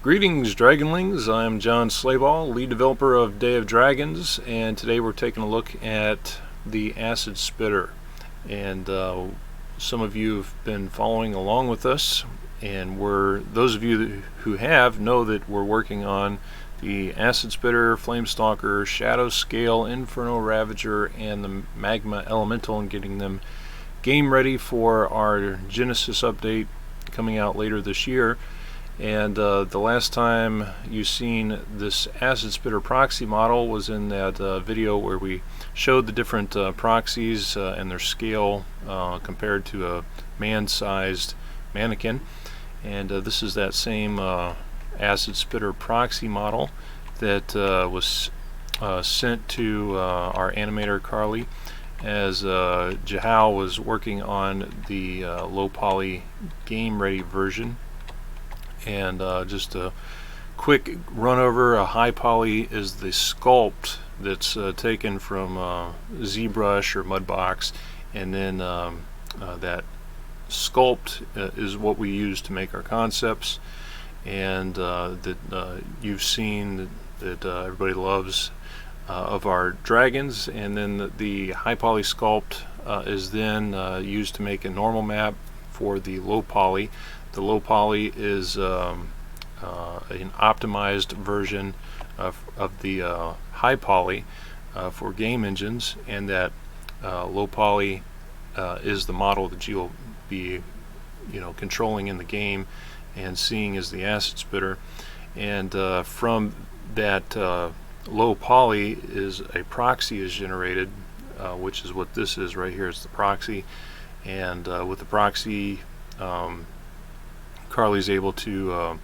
Greetings, Dragonlings. I'm John Slayball, lead developer of Day of Dragons, and today we're taking a look at the Acid Spitter. And some of you have been following along with us, and those of you who have know that we're working on the Acid Spitter, Flamestalker, Shadow Scale, Inferno Ravager, and the Magma Elemental, and getting them game ready for our Genesis update coming out later this year. And the last time you've seen this Acid Spitter proxy model was in that video where we showed the different proxies and their scale compared to a man-sized mannequin. And this is that same Acid Spitter proxy model that was sent to our animator Carly as Jahal was working on the low poly game ready version. And just a quick run over, a high poly is the sculpt that's taken from ZBrush or Mudbox, and then that sculpt is what we use to make our concepts, and that you've seen that everybody loves of our dragons. And then the high poly sculpt is then used to make a normal map for the low poly. The low poly is an optimized version of the high poly for game engines, and that low poly is the model that you'll be controlling in the game and seeing as the Acid Spitter. And from that low poly is a proxy is generated, which is what this is right here. It's the proxy, and with the proxy Carly's able to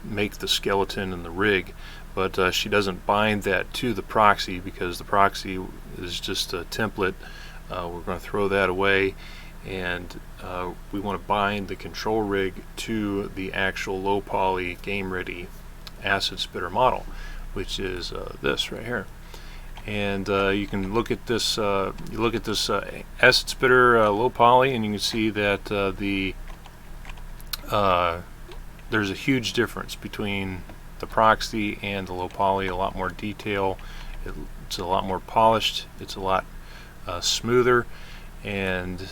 make the skeleton and the rig, but she doesn't bind that to the proxy because the proxy is just a template. We're going to throw that away, and we want to bind the control rig to the actual low poly game ready Acid Spitter model, which is this right here. And you can look at this Acid Spitter low poly, and you can see that there's a huge difference between the proxy and the low poly. A lot more detail, it's a lot more polished, it's a lot smoother. And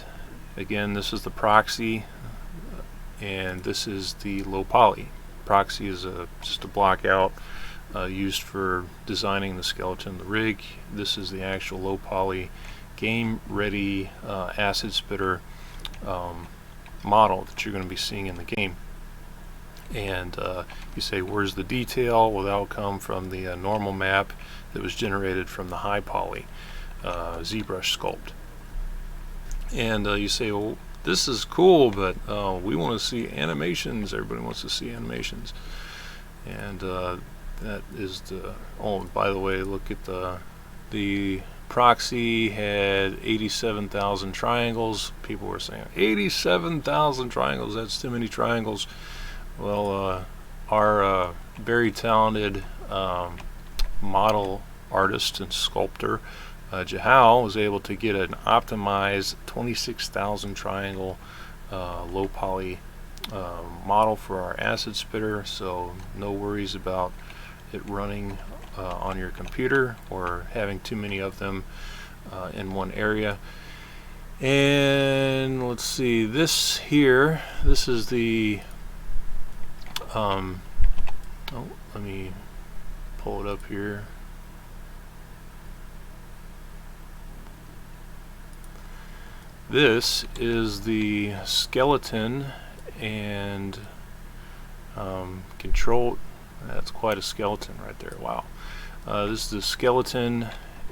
again, this is the proxy, and this is the low poly. Proxy is just a block out used for designing the skeleton, the rig. This is the actual low poly game ready Acid Spitter model that you're going to be seeing in the game. And you say, where's the detail? Well, that'll come from the normal map that was generated from the high poly ZBrush sculpt. And you say, well, this is cool, but we want to see animations. Everybody wants to see animations. And that is the, oh, by the way, look at the proxy had 87,000 triangles. People were saying 87,000 triangles, that's too many triangles. Well, our very talented model artist and sculptor Jahal was able to get an optimized 26,000 triangle low poly model for our Acid Spitter, so no worries about it running on your computer or having too many of them in one area. And let's see, this here, this is the let me pull it up here. This is the skeleton and control. That's quite a skeleton right there. Wow. This is the skeleton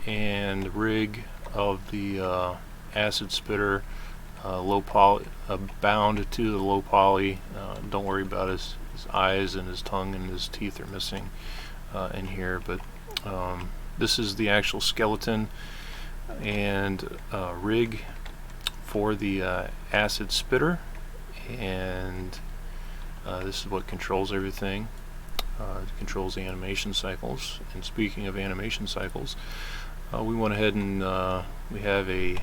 and rig of the Acid Spitter low poly, bound to the low poly. Don't worry about his eyes and his tongue and his teeth are missing in here, but this is the actual skeleton and rig for the Acid Spitter, and this is what controls everything. It controls the animation cycles. And speaking of animation cycles, we went ahead and we have a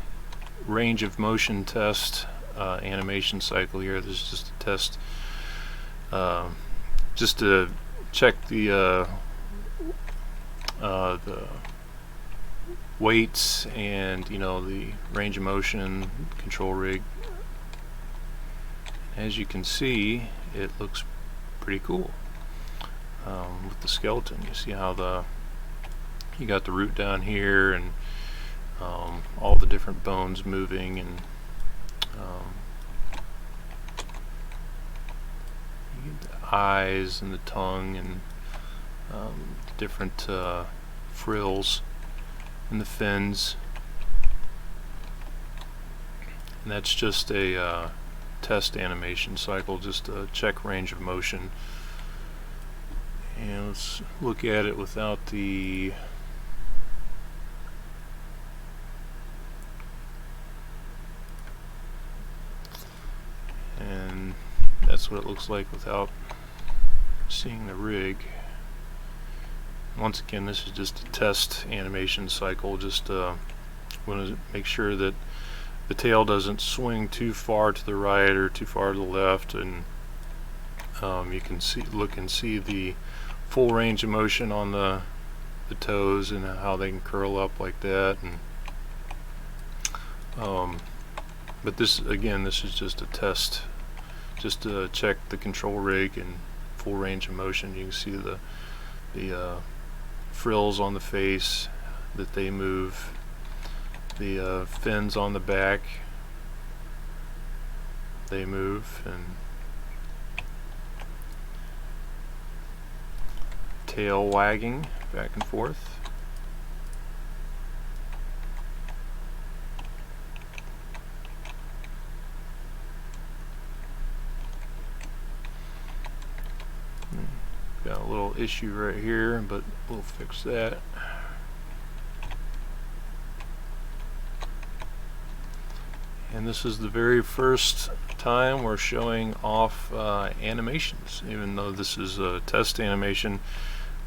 range of motion test animation cycle here. This is just a test just to check the weights and the range of motion control rig. As you can see, it looks pretty cool with the skeleton. You see how you got the root down here, and all the different bones moving, and you get the eyes and the tongue, and different frills and the fins. And that's just a test animation cycle, just to check range of motion. And let's look at it without the and that's what it looks like without seeing the rig. Once again, this is just a test animation cycle, just want to make sure that the tail doesn't swing too far to the right or too far to the left, and you can look and see the full range of motion on the toes and how they can curl up like that. And but this is just a test, just to check the control rig and full range of motion. You can see the frills on the face, that they move, the fins on the back, they move, and tail wagging back and forth. Got a little issue right here, but we'll fix that. And this is the very first time we're showing off animations, even though this is a test animation.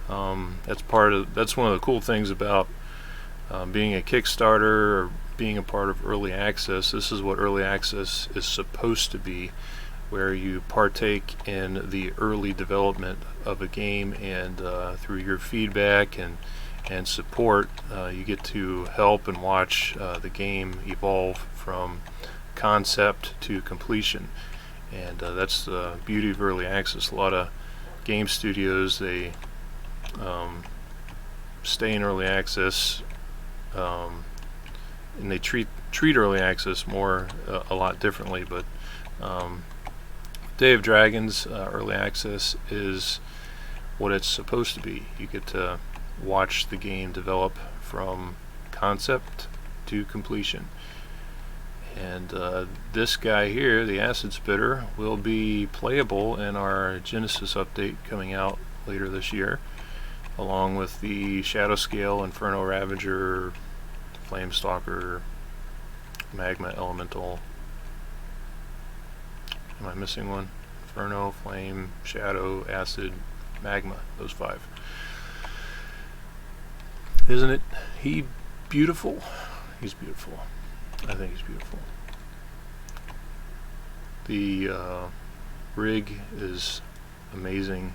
That's one of the cool things about being a Kickstarter or being a part of early access. This is what early access is supposed to be, where you partake in the early development of a game, and through your feedback and support, you get to help and watch the game evolve from concept to completion. And that's the beauty of early access. A lot of game studios, they stay in early access, and they treat early access a lot differently. But Day of Dragons early access is what it's supposed to be. You get to watch the game develop from concept to completion. And this guy here, the Acid Spitter, will be playable in our Genesis update coming out later this year, along with the Shadow Scale, Inferno Ravager, Flame Stalker, Magma Elemental. Am I missing one? Inferno, Flame, Shadow, Acid, Magma. Those 5. Isn't it he beautiful? He's beautiful. I think he's beautiful. The rig is amazing.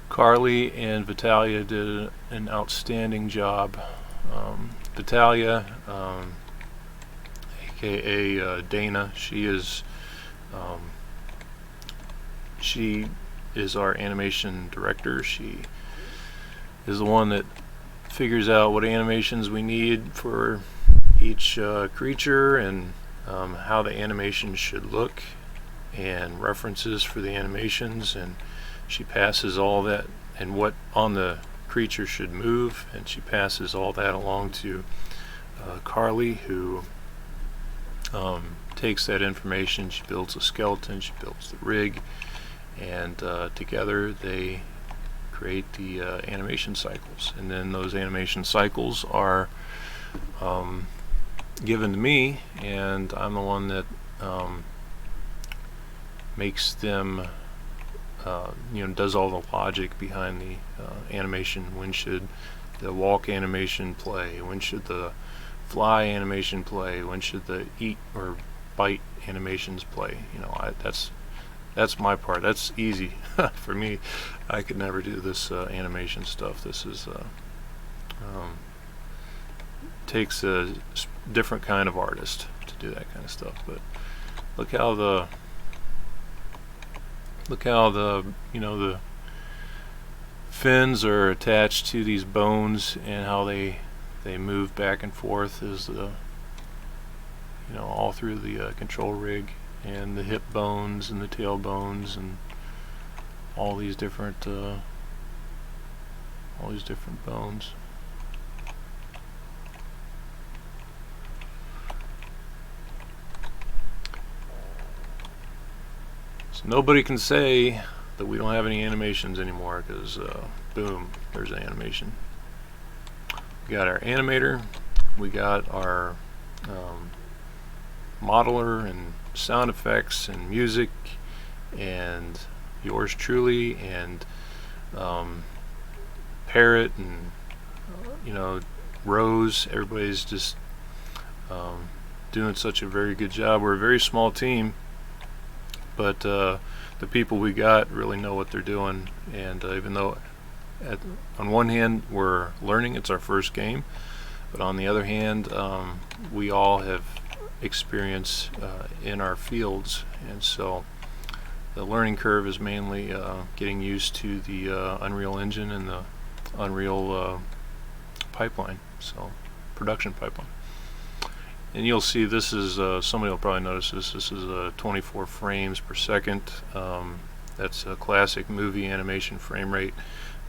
Carly and Vitalia did an outstanding job. Vitalia, aka Dana, she is our animation director. She is the one that figures out what animations we need for each creature, and how the animation should look, and references for the animations, and she passes all that, and what on the creature should move, and she passes all that along to Carly, who takes that information. She builds a skeleton, she builds the rig, and together they create the animation cycles. And then those animation cycles are given to me, and I'm the one that makes them, does all the logic behind the animation. When should the walk animation play? When should the fly animation play? When should the eat or bite animations play? That's That's my part. That's easy for me. I could never do this animation stuff. This is takes a different kind of artist to do that kind of stuff. But look how the the fins are attached to these bones, and how they move back and forth as the all through the control rig, and the hip bones and the tail bones and all these different bones. So nobody can say that we don't have any animations anymore, because boom, there's an animation. We got our animator, we got our modeler and sound effects and music, and yours truly, and Parrot, and Rose. Everybody's just doing such a very good job. We're a very small team, but the people we got really know what they're doing. And even though on one hand we're learning, it's our first game, but on the other hand, we all have experience in our fields, and so the learning curve is mainly getting used to the Unreal Engine and the Unreal pipeline, so production pipeline. And you'll see this is somebody will probably notice this is 24 frames per second. That's a classic movie animation frame rate,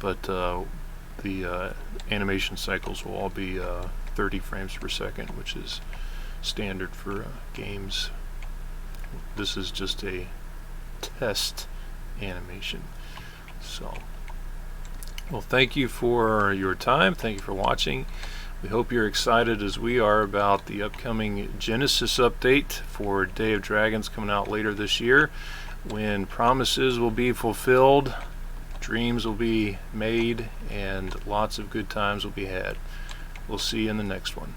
but the animation cycles will all be 30 frames per second, which is standard for games. This is just a test animation. So, well, thank you for your time. Thank you for watching. We hope you're excited as we are about the upcoming Genesis update for Day of Dragons coming out later this year, when promises will be fulfilled, dreams will be made, and lots of good times will be had. We'll see you in the next one.